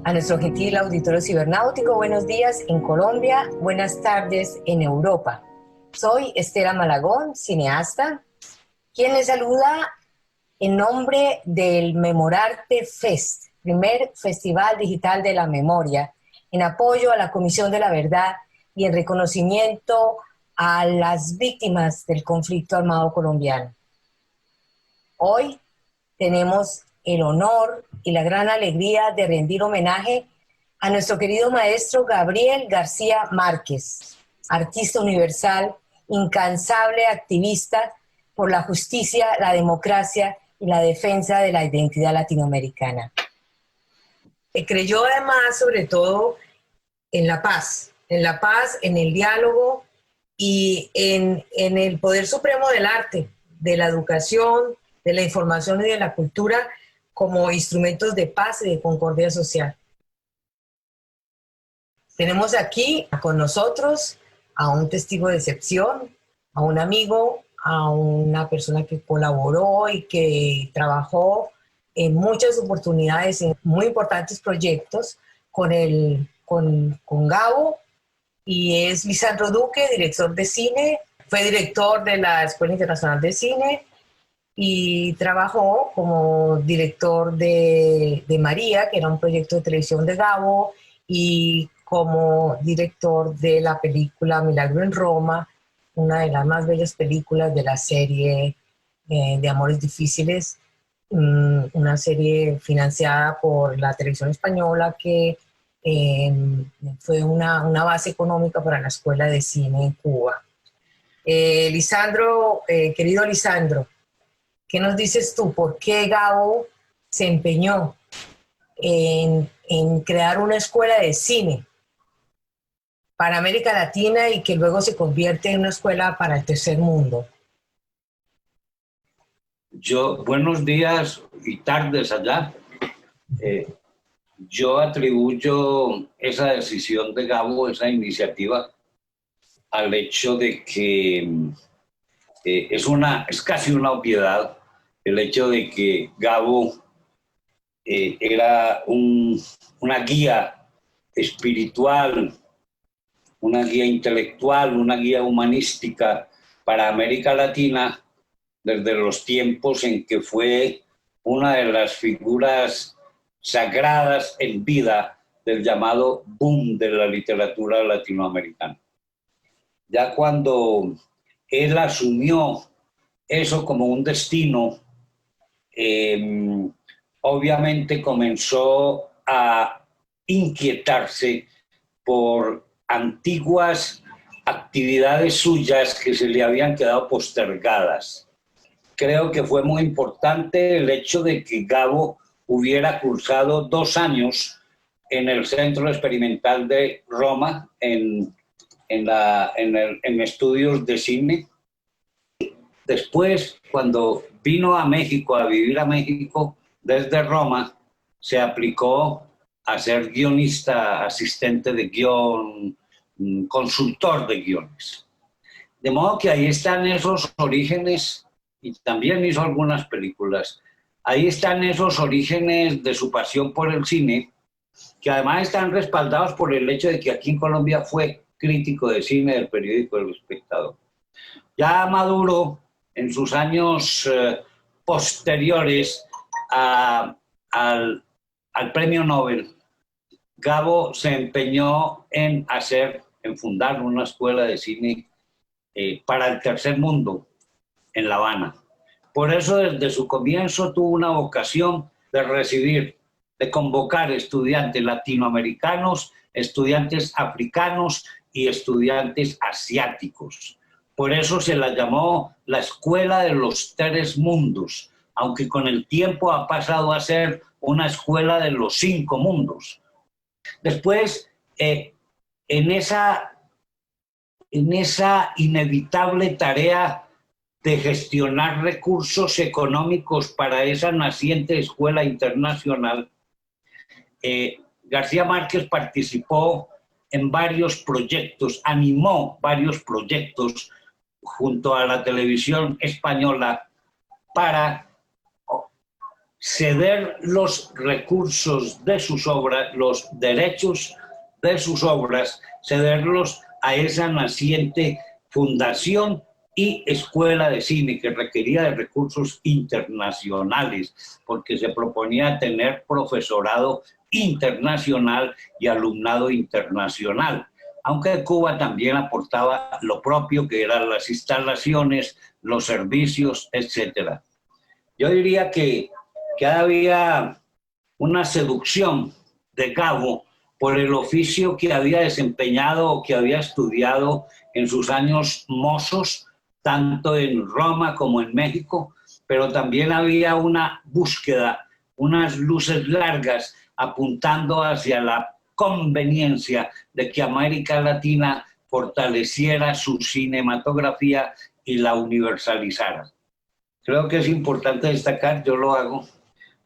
A nuestro gentil auditorio cibernáutico, buenos días en Colombia, buenas tardes en Europa. Soy Estela Malagón, cineasta, quien les saluda en nombre del Memorarte Fest, primer Festival Digital de la Memoria, en apoyo a la Comisión de la Verdad y en reconocimiento a las víctimas del conflicto armado colombiano. Hoy tenemos el honor y la gran alegría de rendir homenaje a nuestro querido maestro Gabriel García Márquez, artista universal, incansable activista por la justicia, la democracia y la defensa de la identidad latinoamericana. Creyó además, sobre todo, en la paz, en el diálogo y en el poder supremo del arte, de la educación, de la información y de la cultura como instrumentos de paz y de concordia social. Tenemos aquí con nosotros a un testigo de excepción, a un amigo, a una persona que colaboró y que trabajó en muchas oportunidades, en muy importantes proyectos con Gabo, y es Lisandro Duque, director de cine, fue director de la Escuela Internacional de Cine y trabajó como director de María, que era un proyecto de televisión de Gabo, y como director de la película Milagro en Roma, una de las más bellas películas de la serie de Amores Difíciles, una serie financiada por la televisión española que fue una base económica para la Escuela de Cine en Cuba. Lisandro, querido Lisandro, ¿qué nos dices tú? ¿Por qué Gabo se empeñó en crear una escuela de cine para América Latina y que luego se convierte en una escuela para el tercer mundo? Buenos días y tardes allá. Yo atribuyo esa decisión de Gabo, esa iniciativa, al hecho de que es casi una obviedad el hecho de que Gabo era una guía espiritual, una guía intelectual, una guía humanística para América Latina desde los tiempos en que fue una de las figuras sagradas en vida del llamado boom de la literatura latinoamericana. Ya cuando él asumió eso como un destino, obviamente comenzó a inquietarse por antiguas actividades suyas que se le habían quedado postergadas. Creo que fue muy importante el hecho de que Gabo hubiera cursado 2 años en el Centro Experimental de Roma, en estudios de cine. Después, cuando vino a México, a vivir a México desde Roma, se aplicó a ser guionista, asistente de guión, consultor de guiones. De modo que ahí están esos orígenes, y también hizo algunas películas. Ahí están esos orígenes de su pasión por el cine, que además están respaldados por el hecho de que aquí en Colombia fue crítico de cine del periódico El Espectador. Ya maduro, en sus años posteriores al premio Nobel, Gabo se empeñó en fundar una escuela de cine para el tercer mundo en La Habana. Por eso desde su comienzo tuvo una vocación de convocar estudiantes latinoamericanos, estudiantes africanos y estudiantes asiáticos. Por eso se la llamó la Escuela de los Tres Mundos, aunque con el tiempo ha pasado a ser una escuela de los 5 mundos. Después, en esa inevitable tarea de gestionar recursos económicos para esa naciente escuela internacional, García Márquez participó en varios proyectos, animó varios proyectos junto a la televisión española para ceder los recursos de sus obras, los derechos de sus obras, cederlos a esa naciente fundación y escuela de cine que requería de recursos internacionales, porque se proponía tener profesorado internacional y alumnado internacional, aunque Cuba también aportaba lo propio, que eran las instalaciones, los servicios, etc. Yo diría que había una seducción de Gabo por el oficio que había desempeñado o que había estudiado en sus años mozos, tanto en Roma como en México, pero también había una búsqueda, unas luces largas apuntando hacia la conveniencia de que América Latina fortaleciera su cinematografía y la universalizara. Creo que es importante destacar, yo lo hago,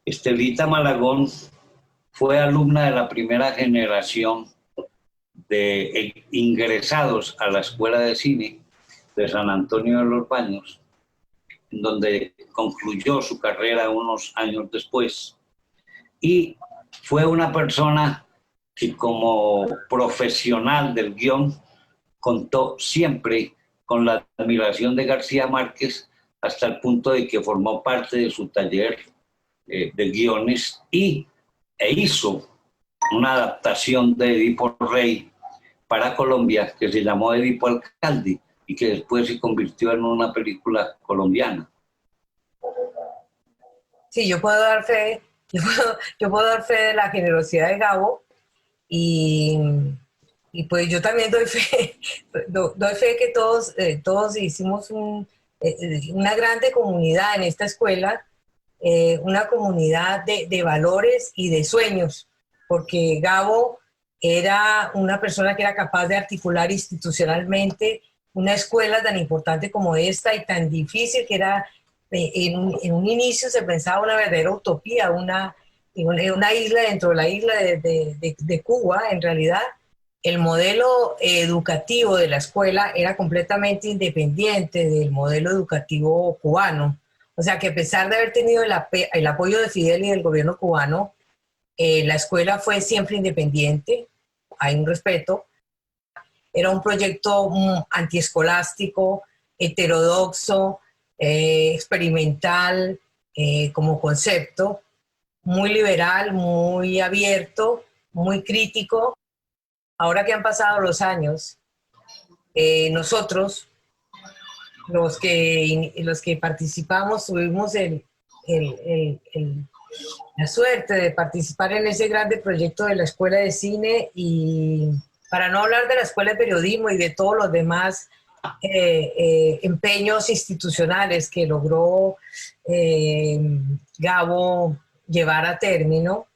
Estelita Malagón fue alumna de la primera generación de ingresados a la Escuela de Cine de San Antonio de los Baños, en donde concluyó su carrera unos años después. Y fue una persona que como profesional del guión contó siempre con la admiración de García Márquez, hasta el punto de que formó parte de su taller de guiones e hizo una adaptación de Edipo Rey para Colombia que se llamó Edipo Alcalde y que después se convirtió en una película colombiana. Sí, yo puedo dar fe, yo puedo dar fe de la generosidad de Gabo y, y pues yo también doy fe, doy fe que todos hicimos una grande comunidad en esta escuela, una comunidad de valores y de sueños, porque Gabo era una persona que era capaz de articular institucionalmente una escuela tan importante como esta y tan difícil que era. En un inicio se pensaba una verdadera utopía, una isla dentro de la isla de Cuba. En realidad, el modelo educativo de la escuela era completamente independiente del modelo educativo cubano. O sea que a pesar de haber tenido el apoyo de Fidel y del gobierno cubano, la escuela fue siempre independiente, hay un respeto. Era un proyecto antiescolástico, heterodoxo, experimental como concepto, muy liberal, muy abierto, muy crítico. Ahora que han pasado los años, nosotros, los que participamos, tuvimos la suerte de participar en ese grande proyecto de la Escuela de Cine, y para no hablar de la Escuela de Periodismo y de todos los demás empeños institucionales que logró Gabo llevar a término,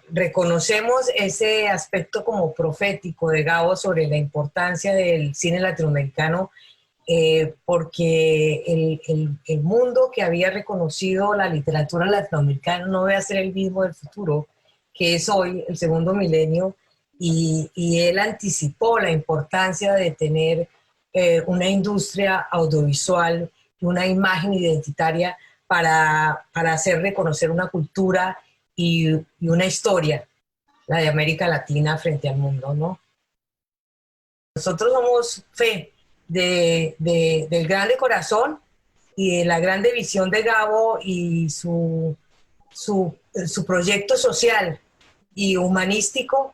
reconocemos ese aspecto como profético de Gabo sobre la importancia del cine latinoamericano, porque el mundo que había reconocido la literatura latinoamericana no va a ser el mismo del futuro, que es hoy el segundo milenio, y él anticipó la importancia de tener una industria audiovisual y una imagen identitaria para hacer reconocer una cultura y una historia, la de América Latina frente al mundo, ¿no? Nosotros somos fe del grande corazón y de la grande visión de Gabo y su proyecto social y humanístico,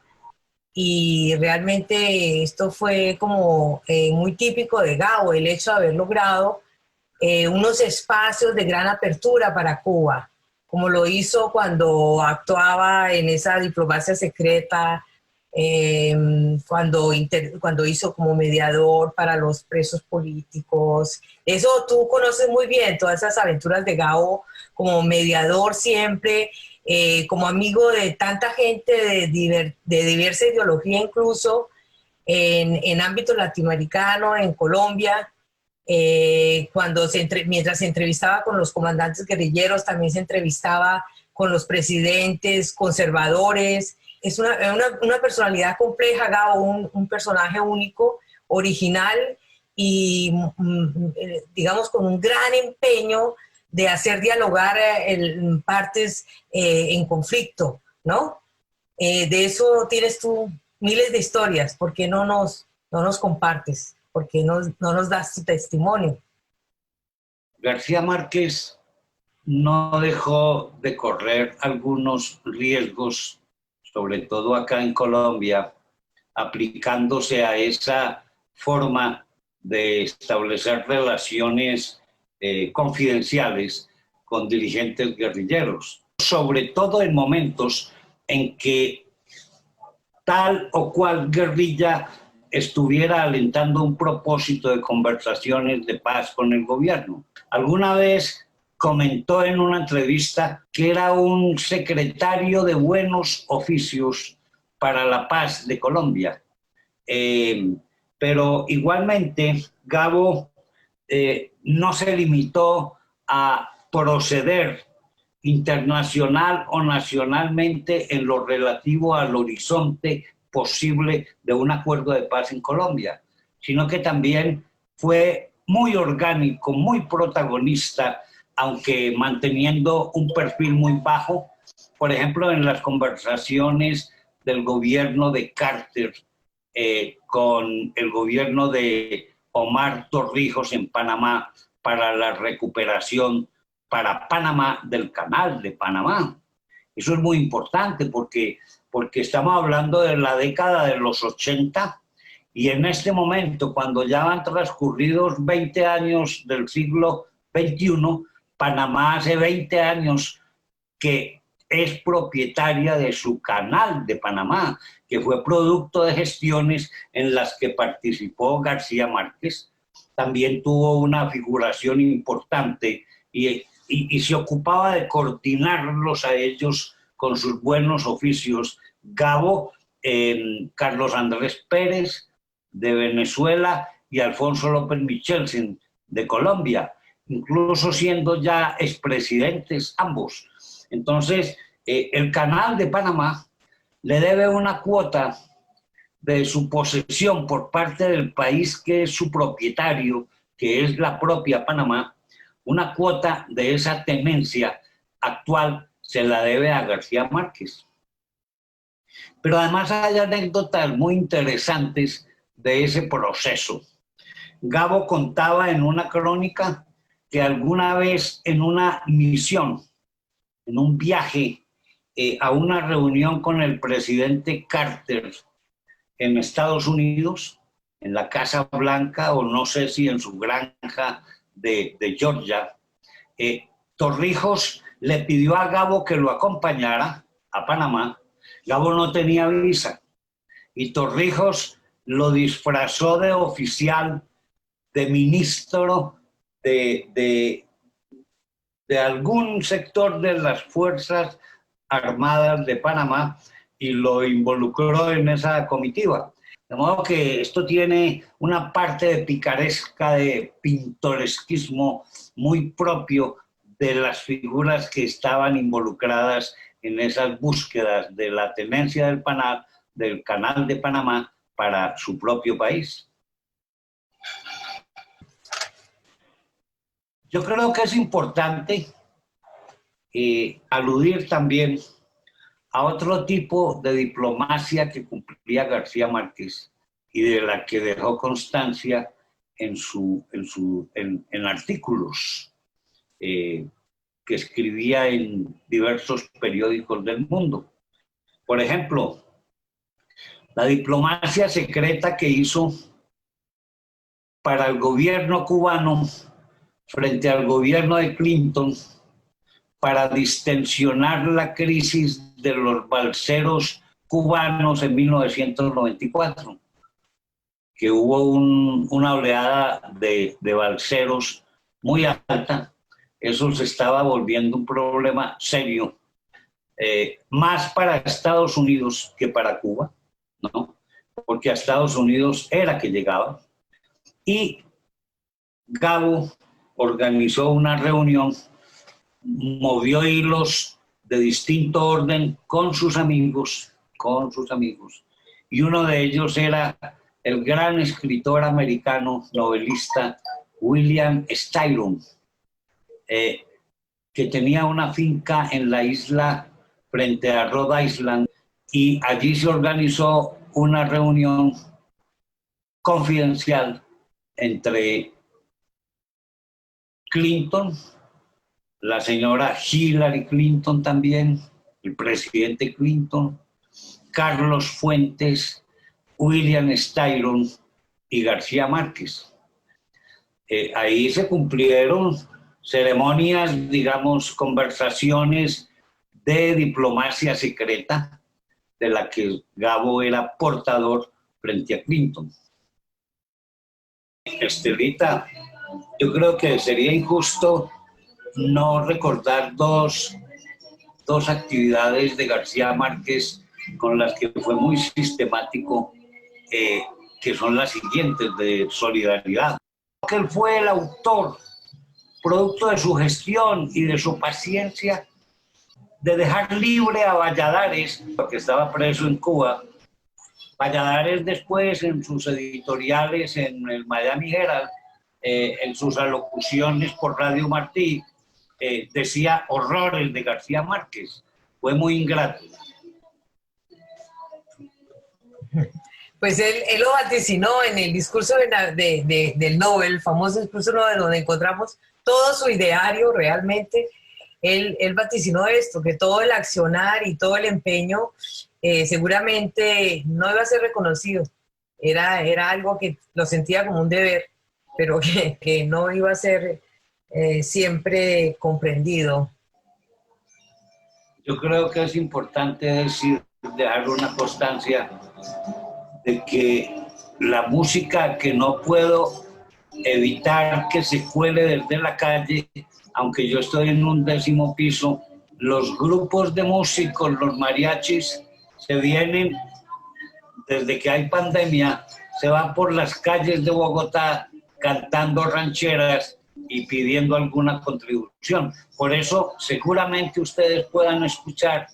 y realmente esto fue como muy típico de Gabo, el hecho de haber logrado unos espacios de gran apertura para Cuba, como lo hizo cuando actuaba en esa diplomacia secreta, cuando hizo como mediador para los presos políticos. Eso tú conoces muy bien, todas esas aventuras de Gabo como mediador siempre, como amigo de tanta gente de diversa ideología, incluso en ámbito latinoamericano, en Colombia. Mientras se entrevistaba con los comandantes guerrilleros, también se entrevistaba con los presidentes conservadores. Es una personalidad compleja, Gabo, un personaje único, original y digamos con un gran empeño de hacer dialogar partes en conflicto, ¿no? De eso tienes tú miles de historias. ¿Por qué no nos compartes? ¿Por qué no nos das tu testimonio? García Márquez no dejó de correr algunos riesgos, sobre todo acá en Colombia, aplicándose a esa forma de establecer relaciones confidenciales con dirigentes guerrilleros, sobre todo en momentos en que tal o cual guerrilla estuviera alentando un propósito de conversaciones de paz con el gobierno. Alguna vez comentó en una entrevista que era un secretario de buenos oficios para la paz de Colombia. Pero igualmente Gabo no se limitó a proceder internacional o nacionalmente en lo relativo al horizonte posible de un acuerdo de paz en Colombia, sino que también fue muy orgánico, muy protagonista, aunque manteniendo un perfil muy bajo, por ejemplo, en las conversaciones del gobierno de Carter con el gobierno de Omar Torrijos en Panamá para la recuperación para Panamá del Canal de Panamá. Eso es muy importante porque estamos hablando de la década de los 80 y en este momento, cuando ya han transcurrido 20 años del siglo XXI, Panamá hace 20 años que es propietaria de su Canal de Panamá, que fue producto de gestiones en las que participó García Márquez. También tuvo una figuración importante y se ocupaba de coordinarlos a ellos con sus buenos oficios. Gabo, Carlos Andrés Pérez de Venezuela y Alfonso López Michelsen de Colombia, incluso siendo ya expresidentes ambos. Entonces, el Canal de Panamá le debe una cuota de su posesión por parte del país que es su propietario, que es la propia Panamá. Una cuota de esa tenencia actual se la debe a García Márquez. Pero además hay anécdotas muy interesantes de ese proceso. Gabo contaba en una crónica que alguna vez en una misión, en un viaje a una reunión con el presidente Carter en Estados Unidos, en la Casa Blanca o no sé si en su granja de Georgia, Torrijos le pidió a Gabo que lo acompañara a Panamá. Gabo no tenía visa y Torrijos lo disfrazó de oficial, de ministro de algún sector de las Fuerzas Armadas de Panamá y lo involucró en esa comitiva. De modo que esto tiene una parte de picaresca, de pintoresquismo muy propio de las figuras que estaban involucradas en esas búsquedas de la tenencia del Canal de Panamá para su propio país. Yo creo que es importante aludir también a otro tipo de diplomacia que cumplía García Márquez y de la que dejó constancia en artículos que escribía en diversos periódicos del mundo. Por ejemplo, la diplomacia secreta que hizo para el gobierno cubano frente al gobierno de Clinton para distensionar la crisis de los balseros cubanos en 1994, que hubo una oleada de balseros muy alta. Eso se estaba volviendo un problema serio, más para Estados Unidos que para Cuba, ¿no? Porque a Estados Unidos era que llegaba. Y Gabo organizó una reunión, movió hilos de distinto orden con sus amigos, y uno de ellos era el gran escritor americano, novelista William Styron. que tenía una finca en la isla frente a Rhode Island, y allí se organizó una reunión confidencial entre Clinton, la señora Hillary Clinton también, el presidente Clinton, Carlos Fuentes, William Styron y García Márquez. Ahí se cumplieron ceremonias, digamos, conversaciones de diplomacia secreta, de la que Gabo era portador frente a Clinton. Estelita, yo creo que sería injusto no recordar dos actividades de García Márquez con las que fue muy sistemático, que son las siguientes: de solidaridad. Que él fue el autor, producto de su gestión y de su paciencia, de dejar libre a Valladares, porque estaba preso en Cuba. Valladares después, en sus editoriales en el Miami Herald, en sus alocuciones por Radio Martí, decía horrores de García Márquez. Fue muy ingrato. Pues él lo vaticinó en el discurso del Nobel, el famoso discurso Nobel, donde encontramos todo su ideario realmente. Él vaticinó esto, que todo el accionar y todo el empeño seguramente no iba a ser reconocido. Era algo que lo sentía como un deber, pero que no iba a ser siempre comprendido. Yo creo que es importante dejar una constancia de que la música que no puedo evitar que se cuele desde la calle, aunque yo estoy en un 10º piso, los grupos de músicos, los mariachis, se vienen, desde que hay pandemia, se van por las calles de Bogotá cantando rancheras y pidiendo alguna contribución. Por eso seguramente ustedes puedan escuchar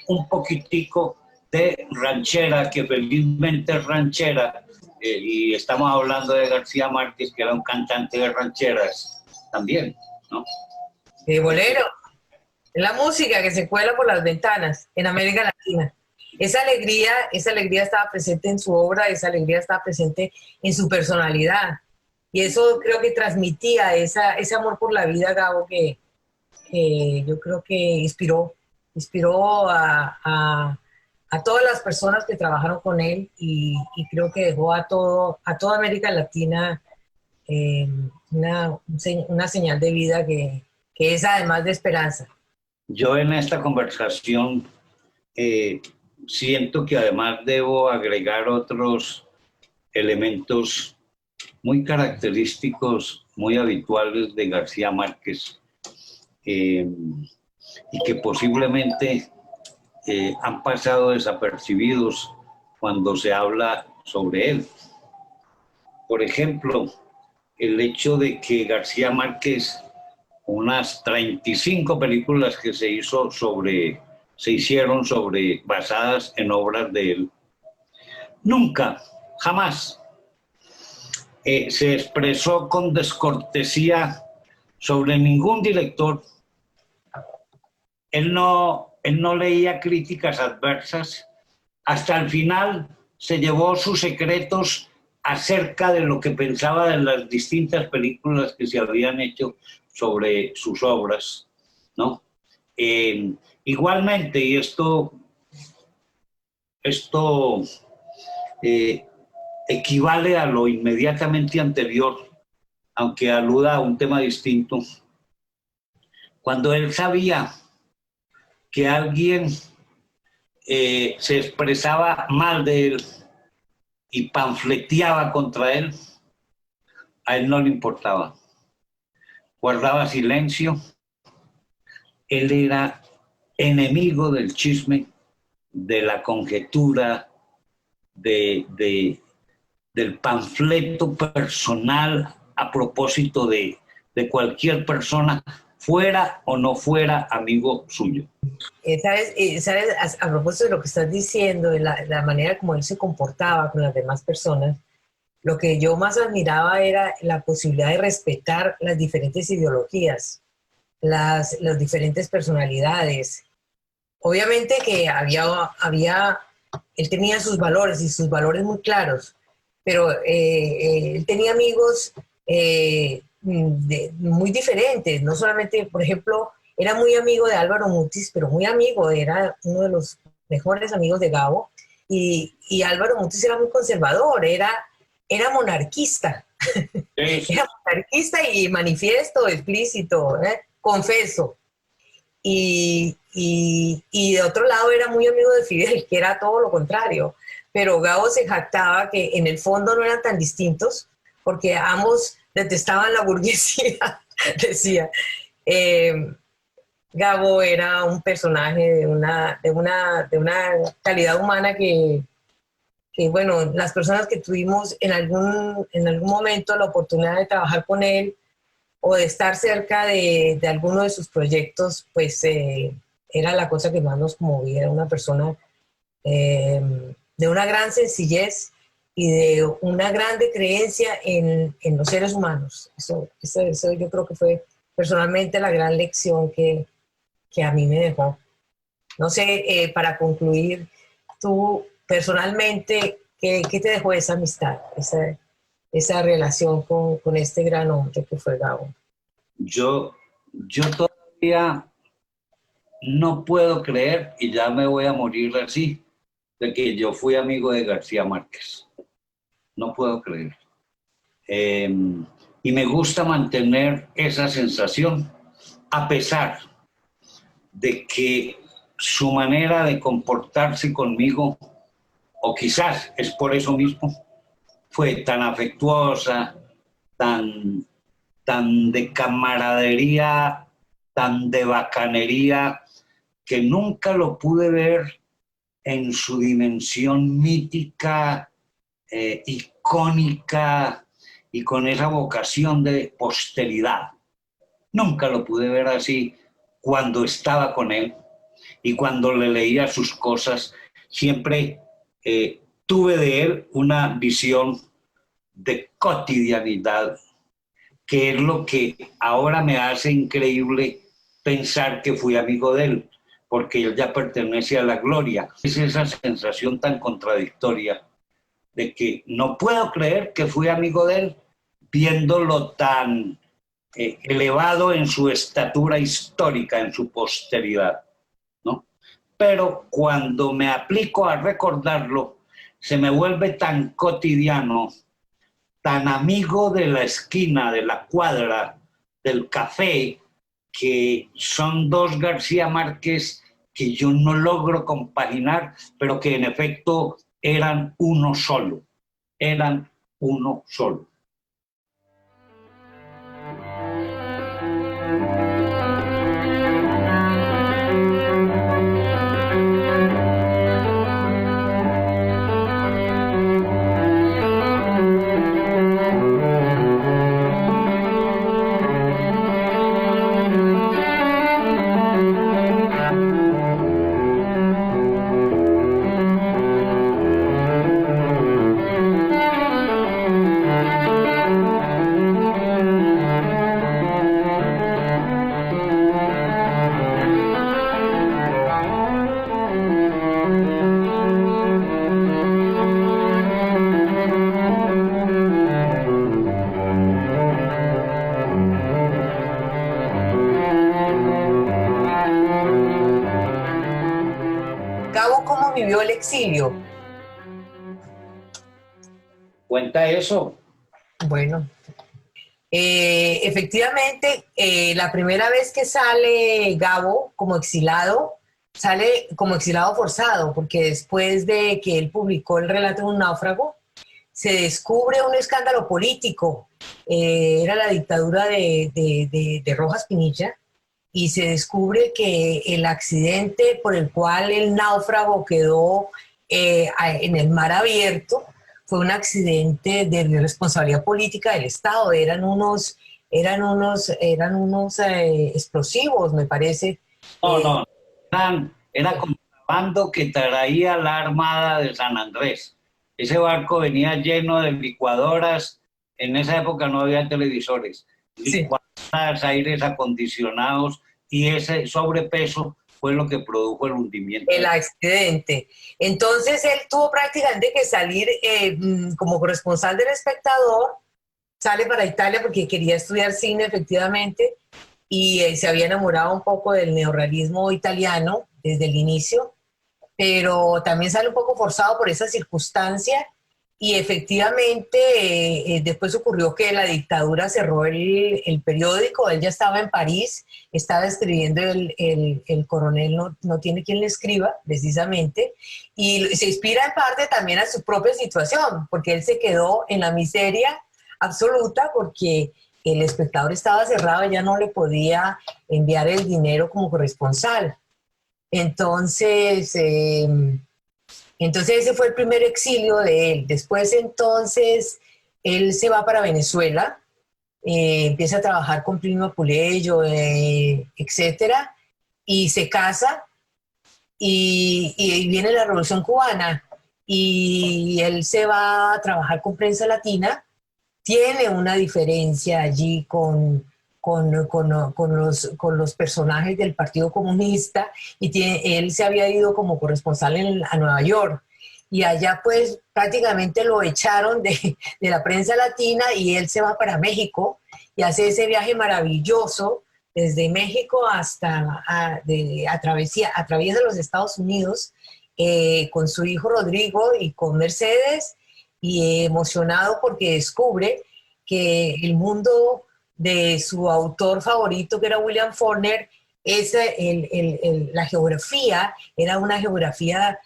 un poquitico de ranchera, que felizmente es ranchera, y estamos hablando de García Márquez, que era un cantante de rancheras también, ¿no? De bolero, es la música que se cuela por las ventanas en América Latina. Esa alegría estaba presente en su obra, esa alegría estaba presente en su personalidad. Y eso creo que transmitía ese amor por la vida, Gabo, que yo creo que inspiró a todas las personas que trabajaron con él, y creo que dejó a toda América Latina una señal de vida que es además de esperanza. Yo en esta conversación siento que además debo agregar otros elementos muy característicos, muy habituales de García Márquez, y que posiblemente han pasado desapercibidos cuando se habla sobre él. Por ejemplo, el hecho de que García Márquez, unas 35 películas que se hicieron basadas en obras de él, nunca, jamás se expresó con descortesía sobre ningún director. Él no leía críticas adversas. Hasta el final se llevó sus secretos acerca de lo que pensaba de las distintas películas que se habían hecho sobre sus obras, ¿no? Igualmente, y esto equivale a lo inmediatamente anterior, aunque aluda a un tema distinto, cuando él sabía que alguien se expresaba mal de él y panfleteaba contra él, a él no le importaba. Guardaba silencio. Él era enemigo del chisme, de la conjetura, del panfleto personal a propósito de cualquier persona, fuera o no fuera amigo suyo. ¿Sabes? A propósito de lo que estás diciendo, de la manera como él se comportaba con las demás personas, lo que yo más admiraba era la posibilidad de respetar las diferentes ideologías. las diferentes personalidades. Obviamente que él tenía sus valores y sus valores muy claros, pero él tenía amigos muy diferentes, no solamente, por ejemplo, era muy amigo de Álvaro Mutis, pero muy amigo, era uno de los mejores amigos de Gabo, y Álvaro Mutis era muy conservador, era monarquista, Sí, sí. era monarquista y manifiesto, explícito, confeso. Y de otro lado era muy amigo de Fidel, que era todo lo contrario. Pero Gabo se jactaba que en el fondo no eran tan distintos, porque ambos detestaban la burguesía, decía. Eh, Gabo era un personaje de una calidad humana que, bueno, las personas que tuvimos en algún momento la oportunidad de trabajar con él, o de estar cerca de alguno de sus proyectos, pues era la cosa que más nos conmovía. Era una persona eh, de una gran sencillez y de una grande creencia en los seres humanos. Eso yo creo que fue personalmente la gran lección que a mí me dejó. No sé, para concluir, tú personalmente, ¿qué te dejó esa amistad, esa relación con este gran hombre que fue Gabo? Yo todavía no puedo creer, y ya me voy a morir así, de que yo fui amigo de García Márquez. No puedo creer. Eh, y me gusta mantener esa sensación, a pesar de que su manera de comportarse conmigo, o quizás es por eso mismo, fue tan afectuosa, tan, tan de camaradería, tan de bacanería, que nunca lo pude ver en su dimensión mítica, icónica y con esa vocación de posteridad. Nunca lo pude ver así cuando estaba con él y cuando le leía sus cosas. Siempre tuve de él una visión de cotidianidad, que es lo que ahora me hace increíble pensar que fui amigo de él, porque él ya pertenece a la gloria. Es esa sensación tan contradictoria de que no puedo creer que fui amigo de él, viéndolo tan elevado en su estatura histórica, en su posteridad, ¿no? Pero cuando me aplico a recordarlo, se me vuelve tan cotidiano, tan amigo de la esquina, de la cuadra, del café, que son dos García Márquez que yo no logro compaginar, pero que en efecto eran uno solo, eran uno solo. Gabo, ¿cómo vivió el exilio? ¿Cuenta eso? Bueno, efectivamente, la primera vez que sale Gabo como exilado, sale como exilado forzado, porque después de que él publicó el relato de un náufrago, se descubre un escándalo político. Era la dictadura de Rojas Pinilla, y se descubre que el accidente por el cual el náufrago quedó en el mar abierto fue un accidente de responsabilidad política del Estado. Eran unos explosivos, me parece. No, no, era contrabando que traía la Armada de San Andrés. Ese barco venía lleno de licuadoras. En esa época no había televisores. Sí. aires acondicionados, y ese sobrepeso fue lo que produjo el hundimiento. El accidente. Entonces él tuvo prácticamente que salir como corresponsal del Espectador, sale para Italia porque quería estudiar cine efectivamente, y se había enamorado un poco del neorrealismo italiano desde el inicio, pero también sale un poco forzado por esa circunstancia. Y efectivamente, después ocurrió que la dictadura cerró el periódico. Él ya estaba en París, estaba escribiendo el coronel no tiene quien le escriba, precisamente, y se inspira en parte también a su propia situación, porque él se quedó en la miseria absoluta porque el Espectador estaba cerrado, ya no le podía enviar el dinero como corresponsal. Entonces... Entonces ese fue el primer exilio de él. Después entonces él se va para Venezuela, empieza a trabajar con Plinio Puleyo, etcétera, y se casa, y viene la Revolución Cubana, y él se va a trabajar con Prensa Latina. Tiene una diferencia allí con los personajes del Partido Comunista, y él se había ido como corresponsal a Nueva York, y allá pues prácticamente lo echaron de la Prensa Latina, y él se va para México y hace ese viaje maravilloso desde México hasta atraviesa los Estados Unidos con su hijo Rodrigo y con Mercedes, y emocionado porque descubre que el mundo de su autor favorito, que era William Faulkner, la geografía era una geografía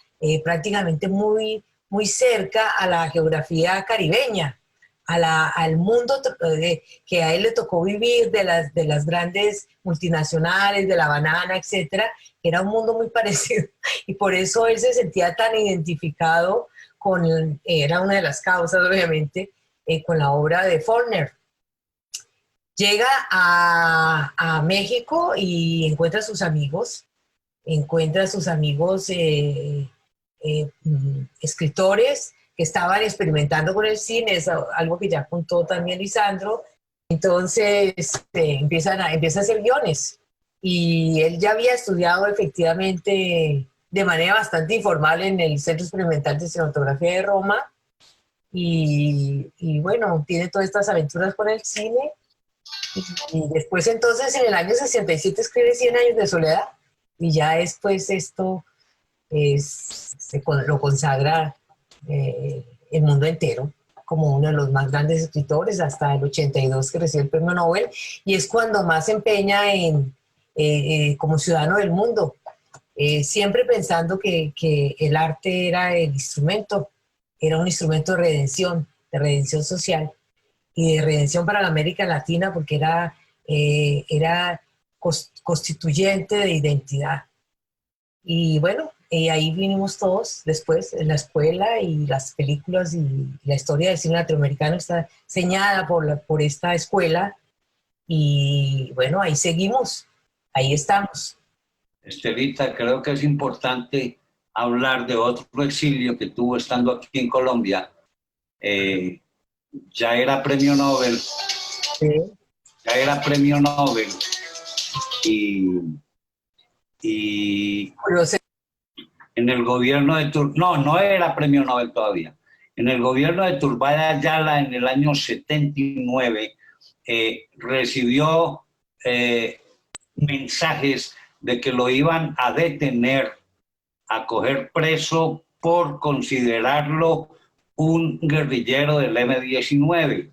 prácticamente muy, muy cerca a la geografía caribeña, al mundo que a él le tocó vivir, de las grandes multinacionales, de la banana, etcétera. Era un mundo muy parecido, y por eso él se sentía tan identificado era una de las causas, obviamente, con la obra de Faulkner. Llega a México y encuentra a sus amigos, escritores que estaban experimentando con el cine, es algo que ya contó también Lisandro. Entonces empieza a hacer guiones, y él ya había estudiado efectivamente de manera bastante informal en el Centro Experimental de Cinematografía de Roma, y bueno, tiene todas estas aventuras con el cine. Y después entonces en el año 67 escribe Cien años de soledad, y ya después esto lo consagra el mundo entero como uno de los más grandes escritores, hasta el 82 que recibe el premio Nobel, y es cuando más se empeña como ciudadano del mundo, siempre pensando que el arte era era un instrumento de redención social y de redención para la América Latina, porque era constituyente de identidad. Y bueno, ahí vinimos todos después en la escuela, y las películas y la historia del cine latinoamericano está señalada por esta escuela, y bueno, ahí seguimos, ahí estamos. Estelita, creo que es importante hablar de otro exilio que tuvo estando aquí en Colombia. Ya era premio Nobel. Sí. Ya era premio Nobel. Y en el gobierno de no era premio Nobel todavía. En el gobierno de Turbay Ayala, en el año 79, recibió mensajes de que lo iban a detener, a coger preso por considerarlo un guerrillero del M-19.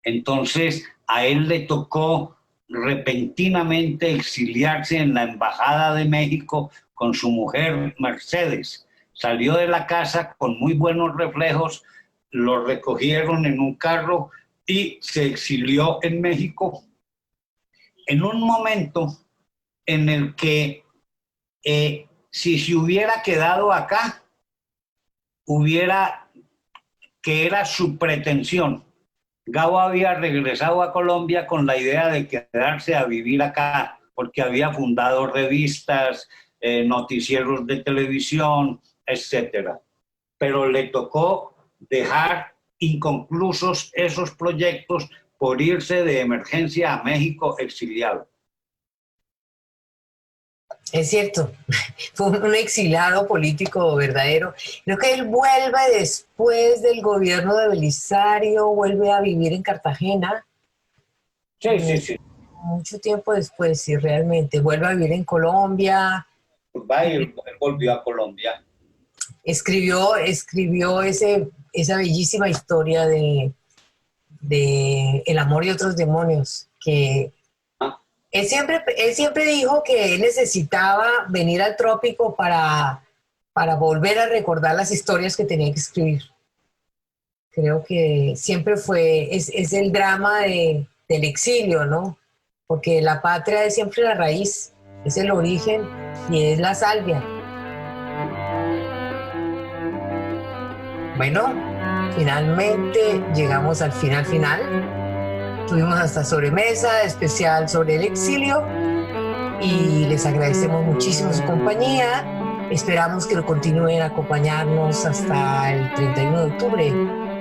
Entonces a él le tocó repentinamente exiliarse en la Embajada de México con su mujer Mercedes. Salió de la casa con muy buenos reflejos, lo recogieron en un carro y se exilió en México en un momento en el que si se hubiera quedado acá, que era su pretensión. Gabo había regresado a Colombia con la idea de quedarse a vivir acá, porque había fundado revistas, noticieros de televisión, etc. Pero le tocó dejar inconclusos esos proyectos por irse de emergencia a México exiliado. Es cierto, fue un exiliado político verdadero. Creo que él vuelve después del gobierno de Belisario, vuelve a vivir en Cartagena. Sí, sí, sí. Mucho tiempo después, sí, realmente. Vuelve a vivir en Colombia. Él volvió a Colombia. Escribió esa bellísima historia de El amor y otros demonios, que él siempre dijo que él necesitaba venir al trópico para volver a recordar las historias que tenía que escribir. Creo que siempre es el drama del exilio, ¿no? Porque la patria es siempre la raíz, es el origen y es la salvia. Bueno, finalmente llegamos al final. Tuvimos hasta sobremesa especial sobre el exilio y les agradecemos muchísimo su compañía. Esperamos que lo continúen a acompañarnos hasta el 31 de octubre,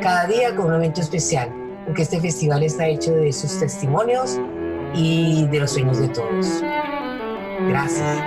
cada día con un evento especial, porque este festival está hecho de sus testimonios y de los sueños de todos. Gracias.